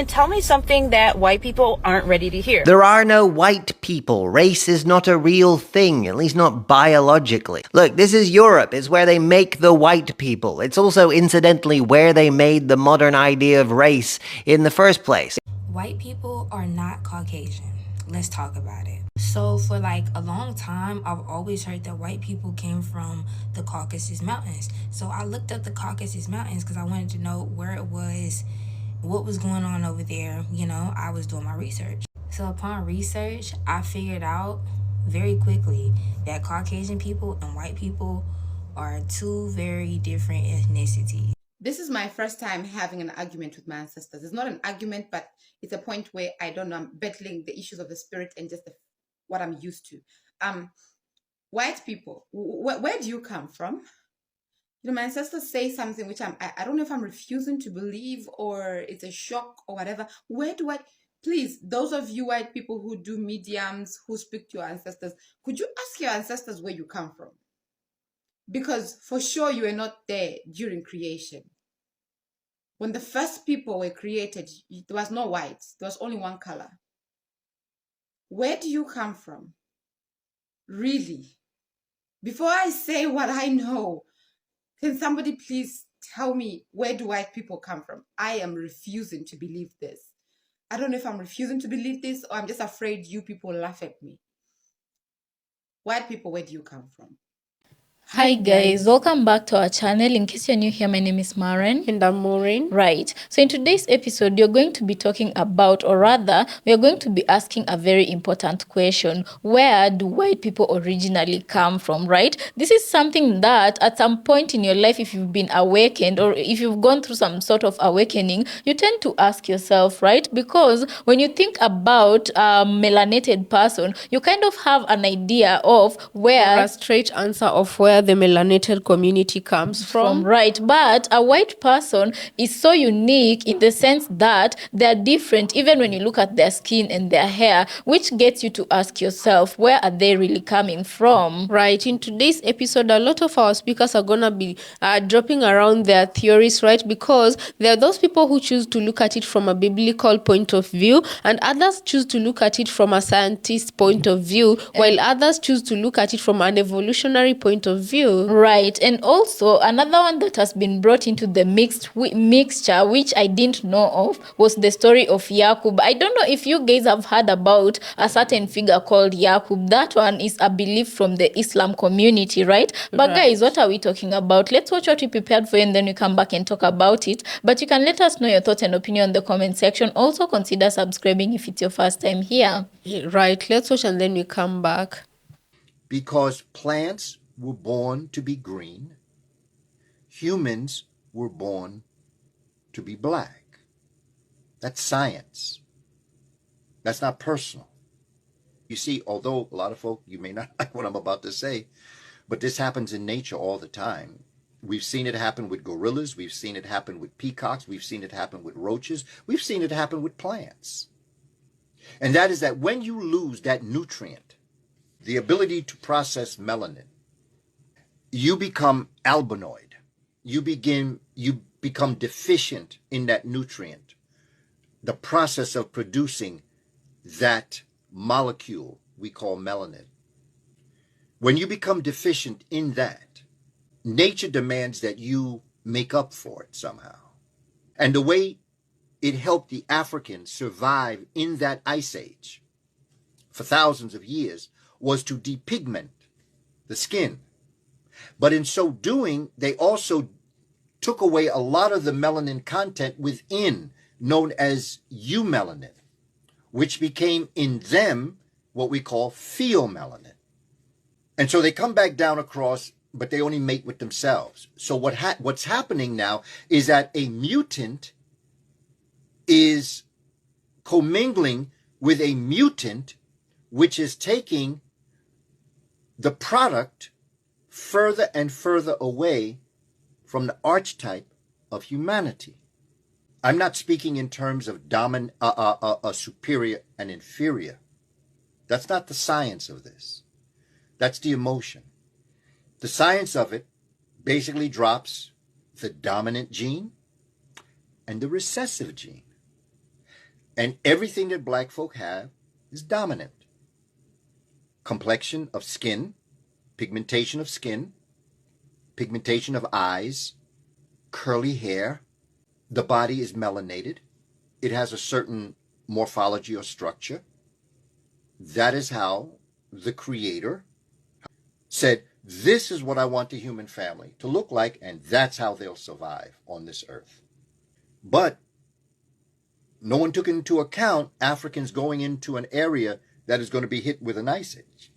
And tell me something that white people aren't ready to hear. There are no white people. Race is not a real thing, at least not biologically. Look, this is Europe. It's where they make the white people. It's also, incidentally, where they made the modern idea of race in the first place. White people are not Caucasian. Let's talk about it. So for like a long time, I've always heard that white people came from the Caucasus Mountains. So I looked up the Caucasus Mountains because I wanted to know where it was, what was going on over there. You know, I was doing my research. So upon research, I figured out very quickly that Caucasian people and white people are two very different ethnicities. This is my first time having an argument with my ancestors. It's not an argument, but it's a point where I don't know, I'm battling the issues of the spirit and just what I'm used to. White people, where do you come from? You know, my ancestors say something which I don't know if I'm refusing to believe or it's a shock or whatever. Please, those of you white people who do mediums, who speak to your ancestors, could you ask your ancestors where you come from? Because for sure you were not there during creation. When the first people were created, there was no white. There was only one color. Where do you come from? Really? Before I say what I know, can somebody please tell me, where do white people come from? I am refusing to believe this. I don't know if I'm refusing to believe this or I'm just afraid you people laugh at me. White people, where do you come from? Hi guys, welcome back to our channel. In case you're new here, my name is Maren. And I'm Maureen. Right. So in today's episode, you're going to be talking about, or rather, we are going to be asking a very important question. Where do white people originally come from, right? This is something that at some point in your life, if you've been awakened or if you've gone through some sort of awakening, you tend to ask yourself, right? Because when you think about a melanated person, you kind of have an idea of where... Or a straight answer of where the melanated community comes from. Right, but a white person is so unique in the sense that they're different even when you look at their skin and their hair, which gets you to ask yourself, where are they really coming from? Right, in today's episode, a lot of our speakers are going to be dropping around their theories, right? Because there are those people who choose to look at it from a biblical point of view, and others choose to look at it from a scientist point of view, while others choose to look at it from an evolutionary point of view. Right, and also another one that has been brought into the mixture, which I didn't know of, was the story of Yakub. I don't know if you guys have heard about a certain figure called Yakub. That one is a belief from the Islam community, right? But guys, what are we talking about? Let's watch what we prepared for you and then we come back and talk about it. But you can let us know your thoughts and opinion in the comment section. Also consider subscribing if it's your first time here. Right, let's watch and then we come back. Because plants were born to be green, humans were born to be black. That's science. That's not personal. You see, although a lot of folk, you may not like what I'm about to say, but this happens in nature all the time. We've seen it happen with gorillas. We've seen it happen with peacocks. We've seen it happen with roaches. We've seen it happen with plants. And that is that when you lose that nutrient, the ability to process melanin, you become albinoid. You become deficient in that nutrient. The process of producing that molecule we call melanin. When you become deficient in that, nature demands that you make up for it somehow. And the way it helped the Africans survive in that ice age for thousands of years was to depigment the skin. But in so doing, they also took away a lot of the melanin content within, known as eumelanin, which became in them what we call pheomelanin. And so they come back down across, but they only mate with themselves. So what's happening now is that a mutant is commingling with a mutant, which is taking the product further and further away from the archetype of humanity. I'm not speaking in terms of superior and inferior. That's not the science of this. That's the emotion. The science of it basically drops the dominant gene and the recessive gene. And everything that black folk have is dominant. Complexion of skin, pigmentation of skin, pigmentation of eyes, curly hair. The body is melanated. It has a certain morphology or structure. That is how the Creator said, this is what I want the human family to look like, and that's how they'll survive on this earth. But no one took into account Africans going into an area that is going to be hit with an ice age.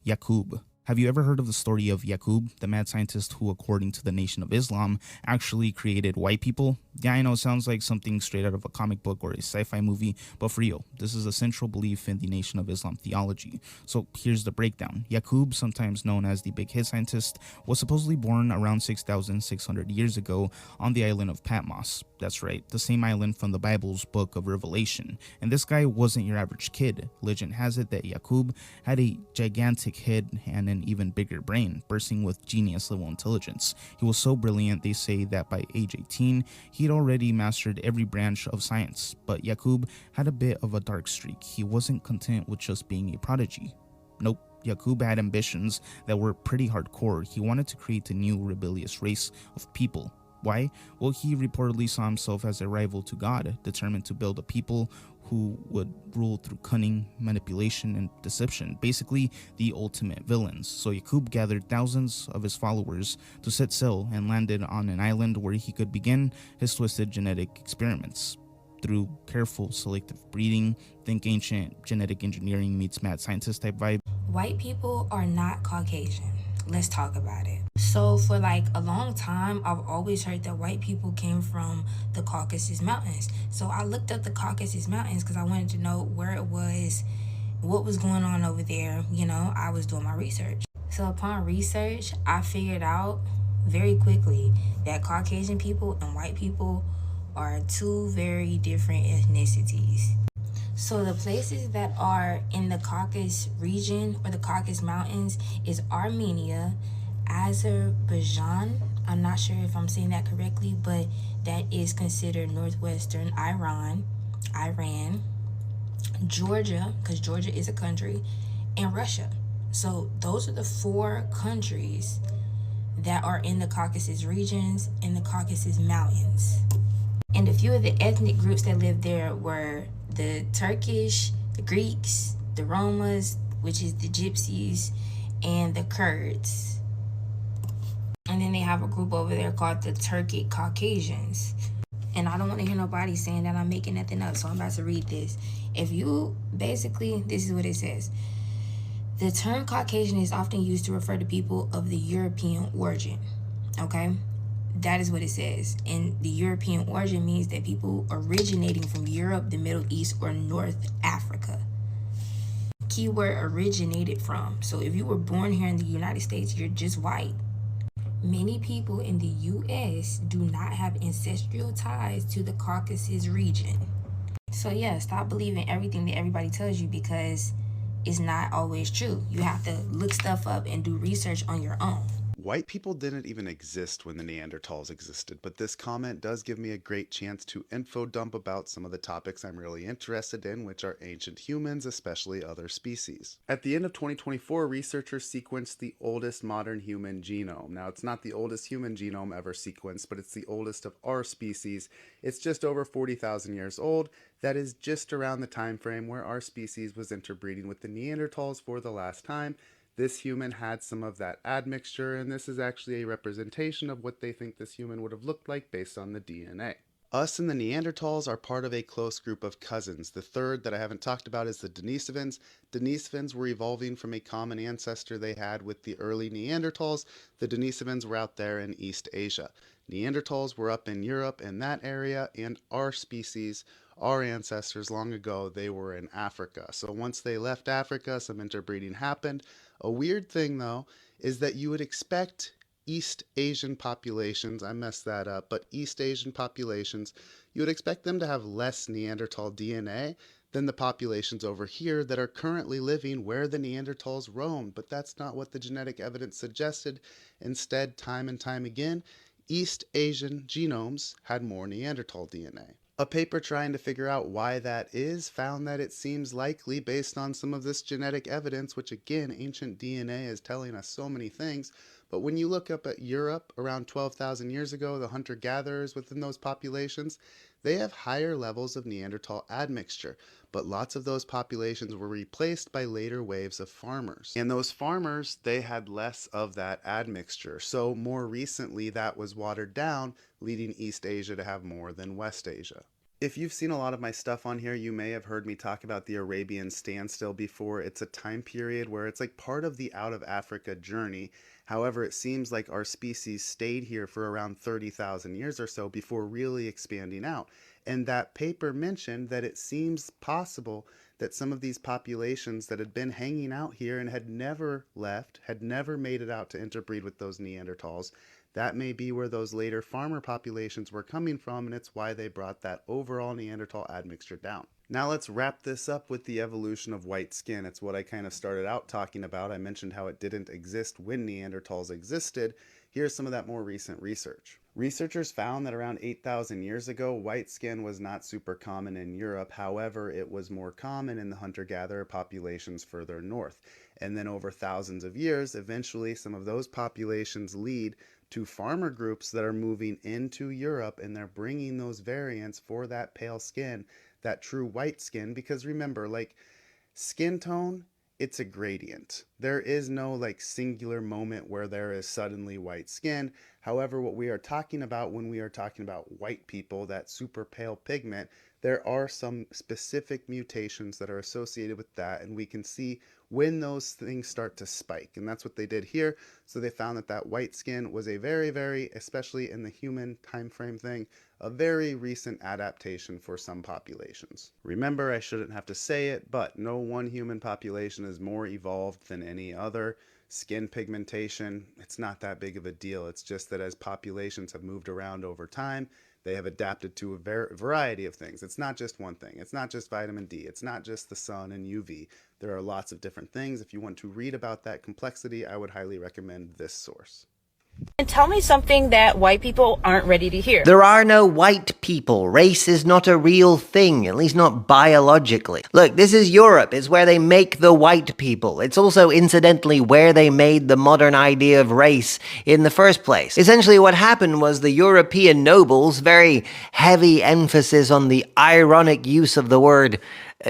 Yakub. Have you ever heard of the story of Yakub, the mad scientist who, according to the Nation of Islam, actually created white people? Yeah, I know, sounds like something straight out of a comic book or a sci-fi movie, but for real, this is a central belief in the Nation of Islam theology. So here's the breakdown. Yakub, sometimes known as the Big Hit Scientist, was supposedly born around 6,600 years ago on the island of Patmos. That's right, the same island from the Bible's book of Revelation. And this guy wasn't your average kid. Legend has it that Yakub had a gigantic head and an even bigger brain, bursting with genius level intelligence. He was so brilliant, they say that by age 18, he'd already mastered every branch of science. But Yakub had a bit of a dark streak. He wasn't content with just being a prodigy. Nope. Yakub had ambitions that were pretty hardcore. He wanted to create a new rebellious race of people. Why? Well, he reportedly saw himself as a rival to God, determined to build a people who would rule through cunning, manipulation, and deception, basically the ultimate villains. So Yakub gathered thousands of his followers to set sail and landed on an island where he could begin his twisted genetic experiments. Through careful selective breeding, think ancient genetic engineering meets mad scientist type vibe. White people are not Caucasian. Let's talk about it. So for like a long time, I've always heard that white people came from the Caucasus Mountains. So I looked up the Caucasus Mountains because I wanted to know where it was, what was going on over there. You know, I was doing my research. So upon research, I figured out very quickly that Caucasian people and white people are two very different ethnicities. So the places that are in the Caucasus region or the Caucasus Mountains is Armenia, Azerbaijan. I'm not sure if I'm saying that correctly, but that is considered northwestern Iran, Georgia, because Georgia is a country, and Russia. So those are the 4 countries that are in the Caucasus regions and the Caucasus Mountains. And a few of the ethnic groups that lived there were the Turkish, the Greeks, the Romas, which is the Gypsies, and the Kurds. And then they have a group over there called the Turkic Caucasians. And I don't want to hear nobody saying that I'm making nothing up, so I'm about to read this. This is what it says. The term Caucasian is often used to refer to people of the European origin, okay? That is what it says. And the European origin means that people originating from Europe, the Middle East, or North Africa. Keyword originated from. So if you were born here in the United States, you're just white. Many people in the U.S. do not have ancestral ties to the Caucasus region. So yeah, stop believing everything that everybody tells you because it's not always true. You have to look stuff up and do research on your own. White people didn't even exist when the Neanderthals existed, but this comment does give me a great chance to info dump about some of the topics I'm really interested in, which are ancient humans, especially other species. At the end of 2024, researchers sequenced the oldest modern human genome. Now, it's not the oldest human genome ever sequenced, but it's the oldest of our species. It's just over 40,000 years old. That is just around the time frame where our species was interbreeding with the Neanderthals for the last time. This human had some of that admixture, and this is actually a representation of what they think this human would have looked like based on the DNA. Us and the Neanderthals are part of a close group of cousins. The third that I haven't talked about is the Denisovans. Denisovans were evolving from a common ancestor they had with the early Neanderthals. The Denisovans were out there in East Asia. Neanderthals were up in Europe in that area, and our species, our ancestors long ago, they were in Africa. So once they left Africa, some interbreeding happened. A weird thing, though, is that you would expect East Asian populations, I messed that up, but East Asian populations, you would expect them to have less Neanderthal DNA than the populations over here that are currently living where the Neanderthals roamed. But that's not what the genetic evidence suggested. Instead, time and time again, East Asian genomes had more Neanderthal DNA. A paper trying to figure out why that is found that it seems likely based on some of this genetic evidence, which again, ancient DNA is telling us so many things. But when you look up at Europe around 12,000 years ago, the hunter-gatherers within those populations, they have higher levels of Neanderthal admixture. But lots of those populations were replaced by later waves of farmers. And those farmers, they had less of that admixture. So more recently, that was watered down, leading East Asia to have more than West Asia. If you've seen a lot of my stuff on here, you may have heard me talk about the Arabian Standstill before. It's a time period where it's like part of the out of Africa journey. However, it seems like our species stayed here for around 30,000 years or so before really expanding out. And that paper mentioned that it seems possible that some of these populations that had been hanging out here and had never left, had never made it out to interbreed with those Neanderthals, that may be where those later farmer populations were coming from, and it's why they brought that overall Neanderthal admixture down. Now let's wrap this up with the evolution of white skin. It's what I kind of started out talking about. I mentioned how it didn't exist when Neanderthals existed. Here's some of that more recent research. Researchers found that around 8,000 years ago, white skin was not super common in Europe. However, it was more common in the hunter-gatherer populations further north. And then over thousands of years, eventually some of those populations lead to farmer groups that are moving into Europe, and they're bringing those variants for that pale skin, that true white skin. Because remember, like, skin tone, it's a gradient. There is no like singular moment where there is suddenly white skin. However, what we are talking about when we are talking about white people, that super pale pigment, there are some specific mutations that are associated with that, and we can see when those things start to spike. And that's what they did here. So they found that that white skin was a very, especially in the human time frame thing, a very recent adaptation for some populations. Remember, I shouldn't have to say it, but no one human population is more evolved than any other. Skin pigmentation, it's not that big of a deal. It's just that as populations have moved around over time, they have adapted to a variety of things. It's not just one thing. It's not just vitamin D. It's not just the sun and UV. There are lots of different things. If you want to read about that complexity, I would highly recommend this source. And tell me something that white people aren't ready to hear. There are no white people. Race is not a real thing, at least not biologically. Look, this is Europe. It's where they make the white people. It's also, incidentally, where they made the modern idea of race in the first place. Essentially, what happened was the European nobles, very heavy emphasis on the ironic use of the word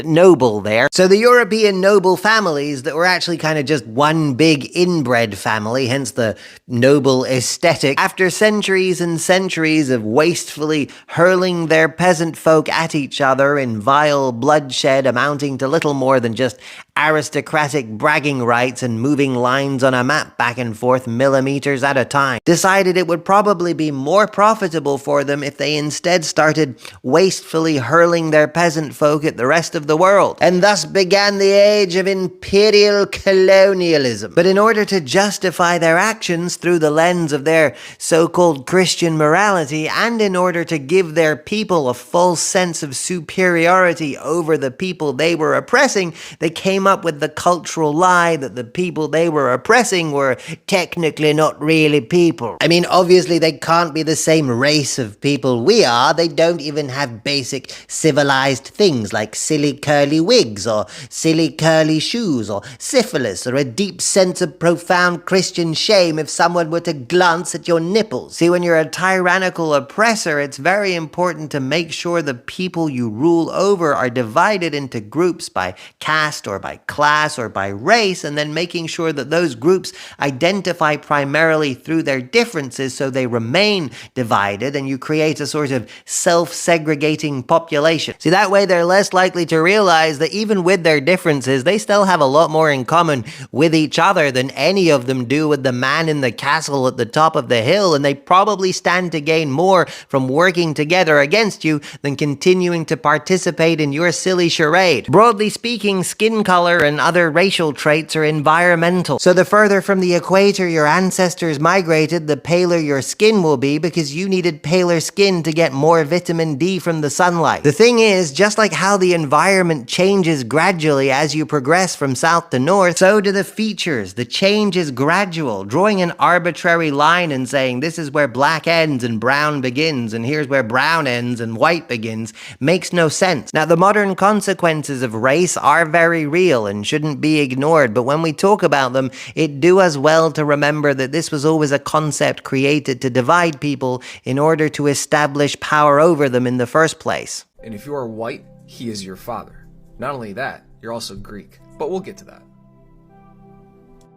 noble there. So the European noble families that were actually kind of just one big inbred family, hence the noble aesthetic, after centuries and centuries of wastefully hurling their peasant folk at each other in vile bloodshed amounting to little more than just aristocratic bragging rights and moving lines on a map back and forth millimeters at a time, decided it would probably be more profitable for them if they instead started wastefully hurling their peasant folk at the rest of the world. And thus began the age of imperial colonialism. But in order to justify their actions through the lens of their so-called Christian morality, and in order to give their people a false sense of superiority over the people they were oppressing, they came up with the cultural lie that the people they were oppressing were technically not really people. I mean, obviously they can't be the same race of people we are. They don't even have basic civilized things like silly curly wigs or silly curly shoes or syphilis or a deep sense of profound Christian shame if someone were to glance at your nipples. See, when you're a tyrannical oppressor, it's very important to make sure the people you rule over are divided into groups by caste or by class or by race, and then making sure that those groups identify primarily through their differences so they remain divided, and you create a sort of self-segregating population. See, that way they're less likely to realize that even with their differences, they still have a lot more in common with each other than any of them do with the man in the castle at the top of the hill, and they probably stand to gain more from working together against you than continuing to participate in your silly charade. Broadly speaking, skin color color and other racial traits are environmental. So the further from the equator your ancestors migrated, the paler your skin will be because you needed paler skin to get more vitamin D from the sunlight. The thing is, just like how the environment changes gradually as you progress from south to north, so do the features. The change is gradual. Drawing an arbitrary line and saying this is where black ends and brown begins, and here's where brown ends and white begins, makes no sense. Now, the modern consequences of race are very real and shouldn't be ignored, but when we talk about them, it do us well to remember that this was always a concept created to divide people in order to establish power over them in the first place. And if you are white, he is your father. Not only that, you're also Greek, but we'll get to that.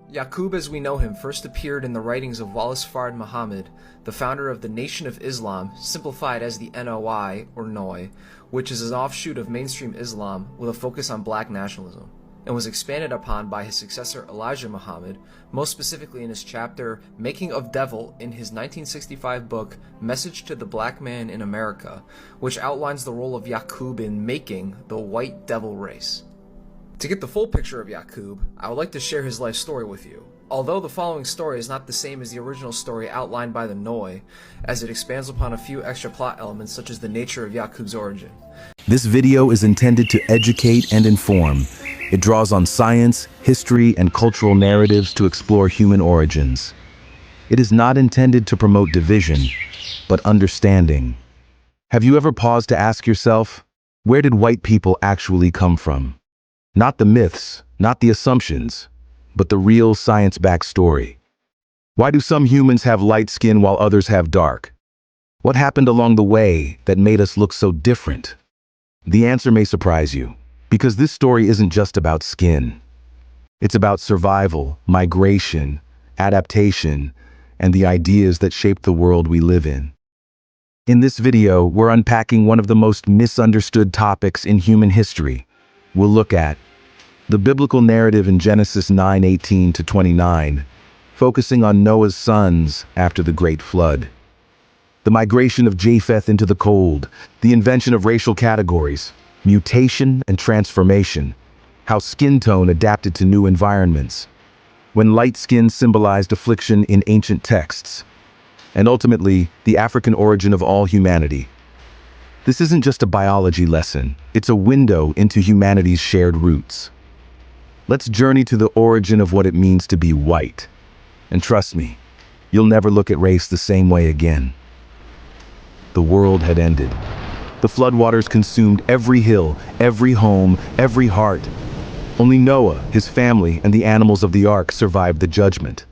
Yakub, as we know him, first appeared in the writings of Wallace Fard Muhammad, the founder of the Nation of Islam, simplified as the NOI, or NOI, which is an offshoot of mainstream Islam with a focus on black nationalism, and was expanded upon by his successor Elijah Muhammad, most specifically in his chapter Making of Devil in his 1965 book Message to the Black Man in America, which outlines the role of Yakub in making the white devil race. To get the full picture of Yakub, I would like to share his life story with you. Although the following story is not the same as the original story outlined by the Noi, as it expands upon a few extra plot elements such as the nature of Yakub's origin. This video is intended to educate and inform. It draws on science, history, and cultural narratives to explore human origins. It is not intended to promote division, but understanding. Have you ever paused to ask yourself, where did white people actually come from? Not the myths, not the assumptions, but the real science-backed story. Why do some humans have light skin while others have dark? What happened along the way that made us look so different? The answer may surprise you, because this story isn't just about skin. It's about survival, migration, adaptation, and the ideas that shape the world we live in. In this video, we're unpacking one of the most misunderstood topics in human history. We'll look at the biblical narrative in Genesis 9:18-29, focusing on Noah's sons after the Great Flood. The migration of Japheth into the cold, the invention of racial categories, mutation and transformation, how skin tone adapted to new environments, when light skin symbolized affliction in ancient texts, and ultimately, the African origin of all humanity. This isn't just a biology lesson, it's a window into humanity's shared roots. Let's journey to the origin of what it means to be white. And trust me, you'll never look at race the same way again. The world had ended. The floodwaters consumed every hill, every home, every heart. Only Noah, his family, and the animals of the ark survived the judgment.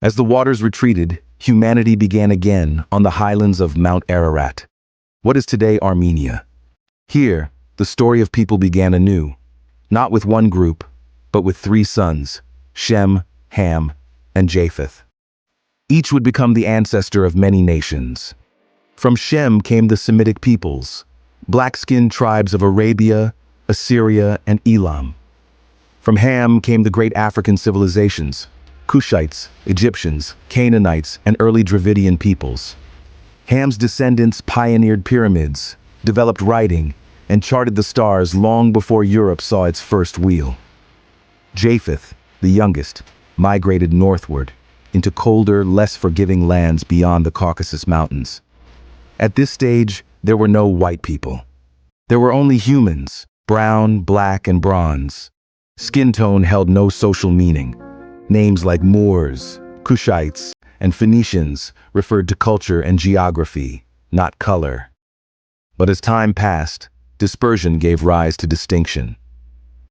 As the waters retreated, humanity began again on the highlands of Mount Ararat, what is today Armenia. Here, the story of people began anew, not with one group, but with three sons, Shem, Ham, and Japheth. Each would become the ancestor of many nations. From Shem came the Semitic peoples, black-skinned tribes of Arabia, Assyria, and Elam. From Ham came the great African civilizations, Cushites, Egyptians, Canaanites, and early Dravidian peoples. Ham's descendants pioneered pyramids, developed writing, and charted the stars long before Europe saw its first wheel. Japheth, the youngest, migrated northward, into colder, less forgiving lands beyond the Caucasus Mountains. At this stage, there were no white people. There were only humans, brown, black, and bronze. Skin tone held no social meaning. Names like Moors, Cushites, and Phoenicians referred to culture and geography, not color. But as time passed, dispersion gave rise to distinction.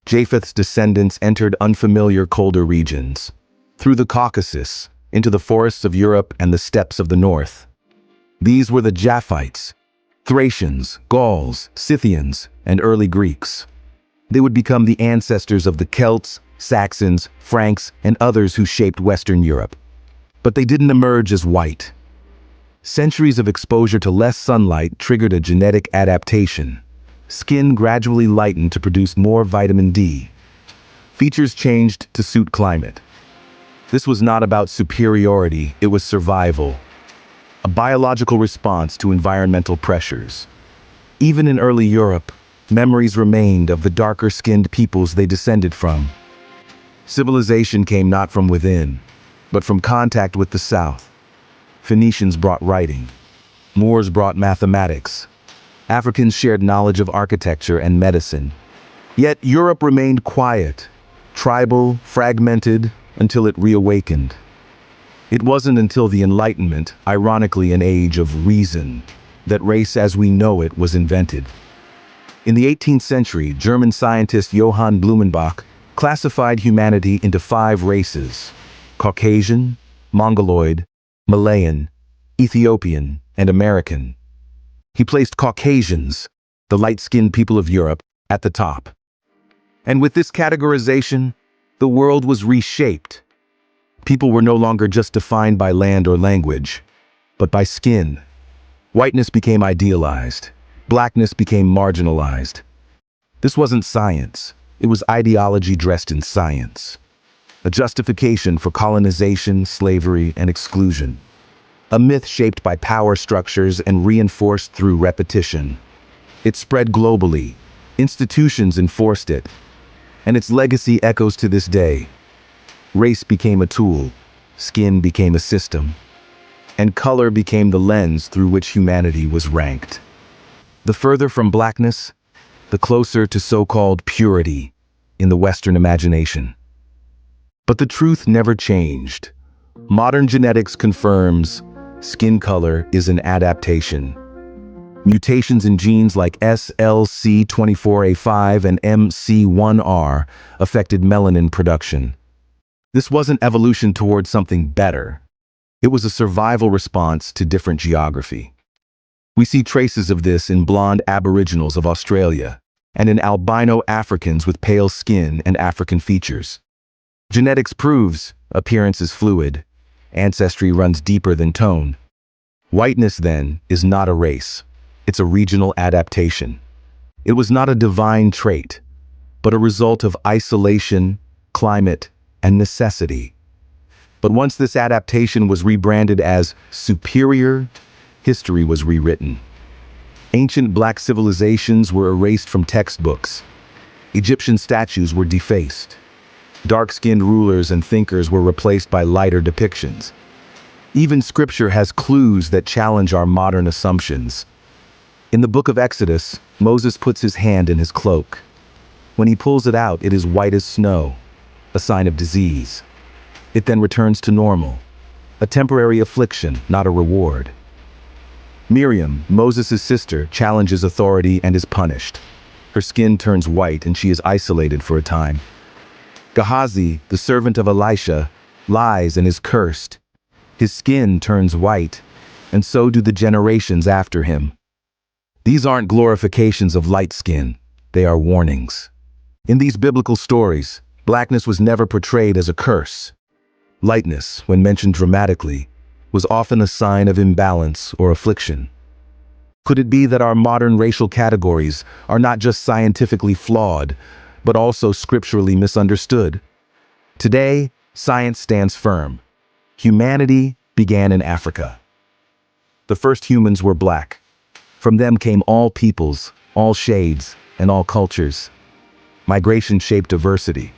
Japheth's descendants entered unfamiliar colder regions, through the Caucasus, into the forests of Europe and the steppes of the north. These were the Japhites, Thracians, Gauls, Scythians, and early Greeks. They would become the ancestors of the Celts, Saxons, Franks, and others who shaped Western Europe. But they didn't emerge as white. Centuries of exposure to less sunlight triggered a genetic adaptation. Skin gradually lightened to produce more vitamin D. Features changed to suit climate. This was not about superiority, it was survival. A biological response to environmental pressures. Even in early Europe, Memories remained of the darker-skinned peoples they descended from. Civilization came not from within, but from contact with the South. Phoenicians brought writing. Moors brought mathematics. Africans shared knowledge of architecture and medicine. Yet Europe remained quiet, tribal, fragmented, until it reawakened. It wasn't until the Enlightenment, ironically an age of reason, that race as we know it was invented. In the 18th century, German scientist Johann Blumenbach classified humanity into 5 races: Caucasian, Mongoloid, Malayan, Ethiopian, and American. He placed Caucasians, the light-skinned people of Europe, at the top. And with this categorization, the world was reshaped. People were no longer just defined by land or language, but by skin. Whiteness became idealized. Blackness became marginalized. This wasn't science. It was ideology dressed in science. A justification for colonization, slavery, and exclusion. A myth shaped by power structures and reinforced through repetition. It spread globally. Institutions enforced it. And its legacy echoes to this day. Race became a tool. Skin became a system. And color became the lens through which humanity was ranked. The further from blackness, the closer to so-called purity in the Western imagination. But the truth never changed. Modern genetics confirms skin color is an adaptation. Mutations in genes like SLC24A5 and MC1R affected melanin production. This wasn't evolution towards something better. It was a survival response to different geography. We see traces of this in blonde Aboriginals of Australia and in albino Africans with pale skin and African features. Genetics proves appearance is fluid. Ancestry runs deeper than tone. Whiteness, then, is not a race. It's a regional adaptation. It was not a divine trait, but a result of isolation, climate, and necessity. But once this adaptation was rebranded as superior, history was rewritten. Ancient black civilizations were erased from textbooks. Egyptian statues were defaced. Dark-skinned rulers and thinkers were replaced by lighter depictions. Even scripture has clues that challenge our modern assumptions. In the book of Exodus, Moses puts his hand in his cloak. When he pulls it out, it is white as snow, a sign of disease. It then returns to normal, a temporary affliction, not a reward. Miriam, Moses' sister, challenges authority and is punished. Her skin turns white and she is isolated for a time. Gehazi, the servant of Elisha, lies and is cursed. His skin turns white, and so do the generations after him. These aren't glorifications of light skin, they are warnings. In these biblical stories, blackness was never portrayed as a curse. Lightness, when mentioned dramatically, was often a sign of imbalance or affliction. Could it be that our modern racial categories are not just scientifically flawed, but also scripturally misunderstood? Today, science stands firm. Humanity began in Africa. The first humans were black. From them came all peoples, all shades, and all cultures. Migration shaped diversity.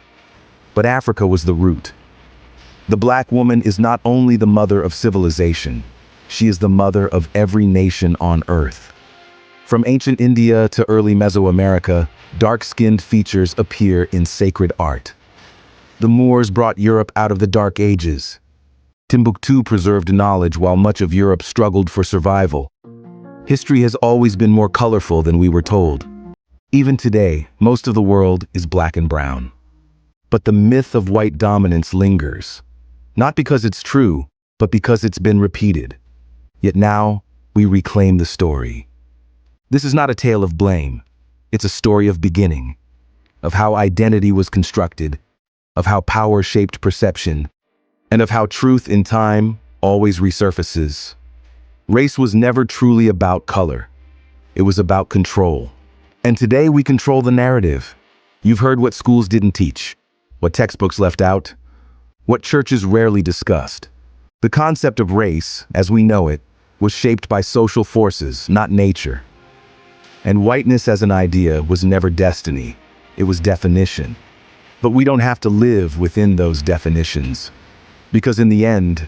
But Africa was the root. The black woman is not only the mother of civilization, she is the mother of every nation on earth. From ancient India to early Mesoamerica, dark-skinned features appear in sacred art. The Moors brought Europe out of the Dark Ages. Timbuktu preserved knowledge while much of Europe struggled for survival. History has always been more colorful than we were told. Even today, most of the world is black and brown. But the myth of white dominance lingers. Not because it's true, but because it's been repeated. Yet now, we reclaim the story. This is not a tale of blame. It's a story of beginning, of how identity was constructed, of how power shaped perception, and of how truth in time always resurfaces. Race was never truly about color. It was about control. And today we control the narrative. You've heard what schools didn't teach, what textbooks left out, what churches rarely discussed. The concept of race, as we know it, was shaped by social forces, not nature. And whiteness as an idea was never destiny, it was definition. But we don't have to live within those definitions. Because in the end,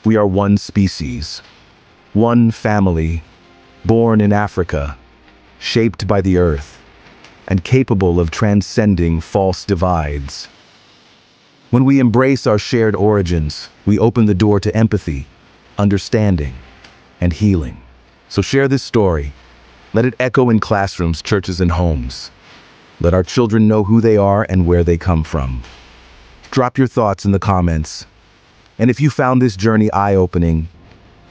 we are one species, one family, born in Africa, shaped by the earth, and capable of transcending false divides. When we embrace our shared origins, we open the door to empathy, understanding, and healing. So share this story. Let it echo in classrooms, churches, and homes. Let our children know who they are and where they come from. Drop your thoughts in the comments. And if you found this journey eye-opening,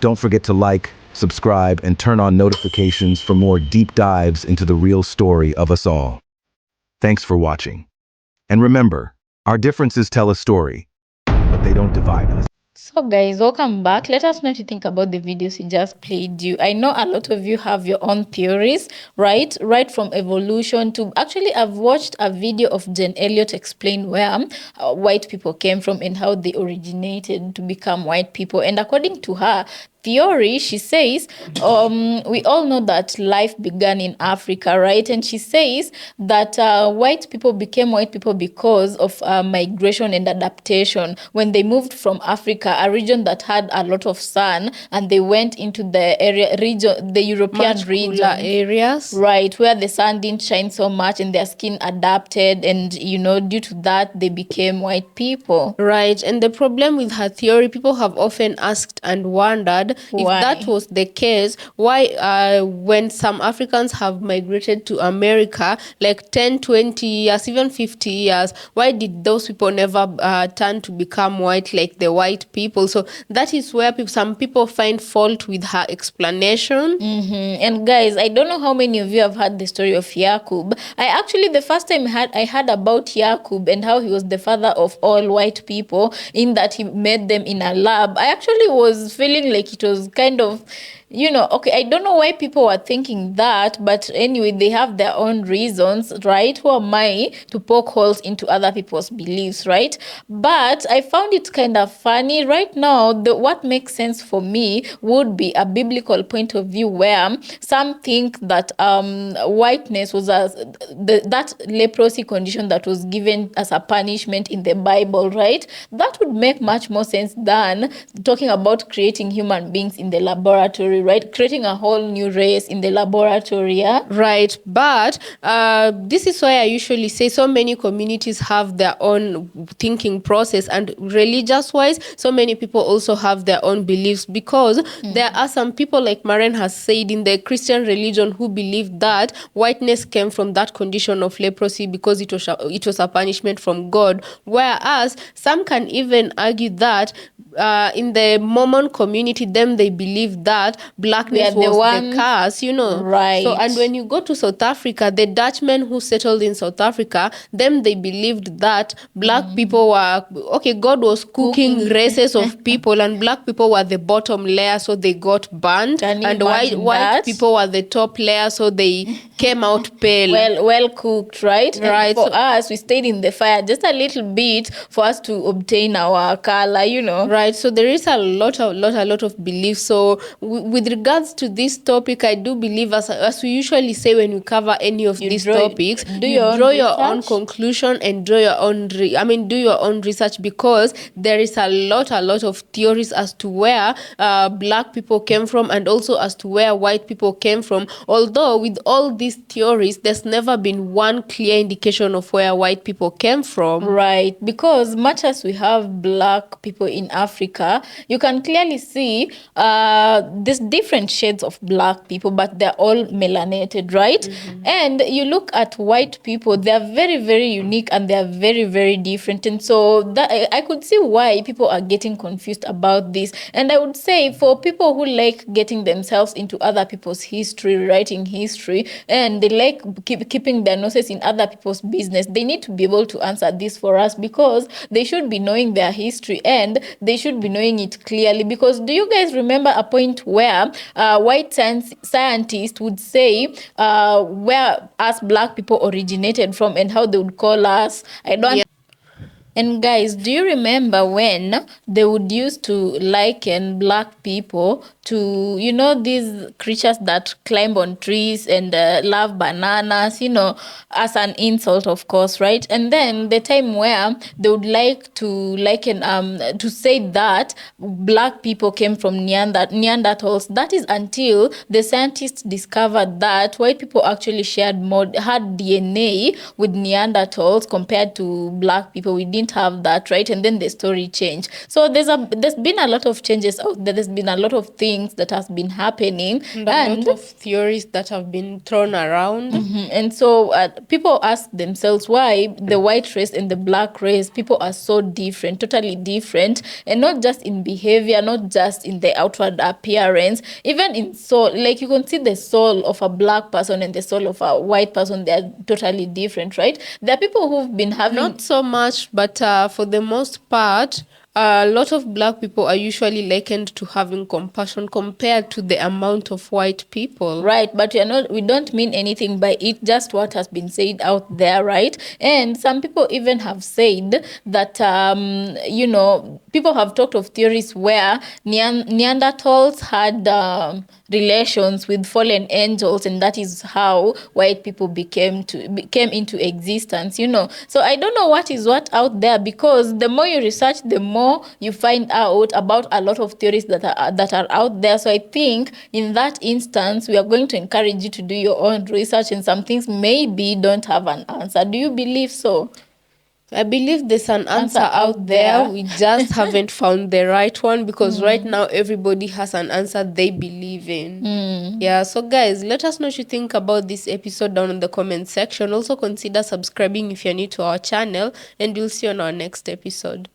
don't forget to like, subscribe, and turn on notifications for more deep dives into the real story of us all. Thanks for watching. And remember, our differences tell a story, but they don't divide us. So guys, welcome back. Let us know what you think about the videos we just played you. I know a lot of you have your own theories, right? Right from evolution to, actually I've watched a video of Jen Elliott explain where white people came from and how they originated to become white people. And according to her theory, she says, we all know that life began in Africa, right? And she says that white people became white people because of migration and adaptation. When they moved from Africa, a region that had a lot of sun, and they went into the the European region areas, right, where the sun didn't shine so much and their skin adapted, and due to that they became white people. Right, and the problem with her theory, people have often asked and wondered if that was the case, why when some Africans have migrated to America like 10, 20 years, even 50 years, why did those people never turn to become white like the white people? So that is where some people find fault with her explanation. And guys, I don't know how many of you have heard the story of Yakub. The first time I heard about Yakub and how he was the father of all white people, in that he made them in a lab, I actually was feeling like it was kind of, okay, I don't know why people were thinking that, but anyway, they have their own reasons, right? Who am I to poke holes into other people's beliefs, right? But I found it kind of funny. Right now, what makes sense for me would be a biblical point of view, where some think that whiteness was that leprosy condition that was given as a punishment in the Bible, right? That would make much more sense than talking about creating human beings in the laboratory, right? Creating a whole new race in the laboratory, yeah? Right, but this is why I usually say so many communities have their own thinking process, and religious-wise, so many people also have their own beliefs, because there are some people, like Maren has said, in the Christian religion who believe that whiteness came from that condition of leprosy because it was a punishment from God, whereas some can even argue that in the Mormon community, they believe that blackness was the curse, right? So, and when you go to South Africa, the Dutchmen who settled in South Africa, they believed that black people were, God was cooking races of people, and black people were the bottom layer, so they got burned, and white people were the top layer, so they came out pale. Well cooked, right? Right. And for us, we stayed in the fire just a little bit for us to obtain our color, Right. So there is a lot of beliefs. So with regards to this topic, I do believe, as we usually say when we cover any of these topics, you draw your own conclusion and draw your own do your own research, because there is a lot of theories as to where black people came from, and also as to where white people came from. Although with all these theories, there's never been one clear indication of where white people came from. Right, because much as we have black people in Africa, you can clearly see there's different shades of black people, but they're all melanated, right? And you look at white people, they're very, very unique, and they're very, very different. And so that I could see why people are getting confused about this. And I would say, for people who like getting themselves into other people's history, writing history, and they like keeping their noses in other people's business, they need to be able to answer this for us, because they should be knowing their history, and they should be knowing it clearly. Because do you guys remember a point where white scientists would say where us black people originated from, and how they would call us? And guys, do you remember when they would used to liken black people to, you know, these creatures that climb on trees and love bananas, you know, as an insult, of course, right? And then the time where they would like to liken, to say that black people came from Neanderthals. That is until the scientists discovered that white people actually had DNA with Neanderthals compared to black people. We didn't have that, right? And then the story changed. So there's been a lot of changes out there. There's been a lot of things that has been happening, and a lot of theories that have been thrown around. And so people ask themselves why the white race and the black race, people are so different, totally different, and not just in behavior, not just in the outward appearance, even in soul. Like you can see the soul of a black person and the soul of a white person, they are totally different, right? There are people who've been having... Not so much, but for the most part, a lot of black people are usually likened to having compassion compared to the amount of white people. Right, but we don't mean anything by it, just what has been said out there, right? And some people even have said that, people have talked of theories where Neanderthals had relations with fallen angels, and that is how white people came into existence, you know. So I don't know what is what out there, because the more you research, the more you find out about a lot of theories that are out there. So I think in that instance, we are going to encourage you to do your own research, and some things maybe don't have an answer. Do you believe so? I believe there's an answer out there. We just haven't found the right one, because right now everybody has an answer they believe in. Yeah, so guys, let us know what you think about this episode down in the comment section. Also consider subscribing if you're new to our channel, and we'll see you on our next episode.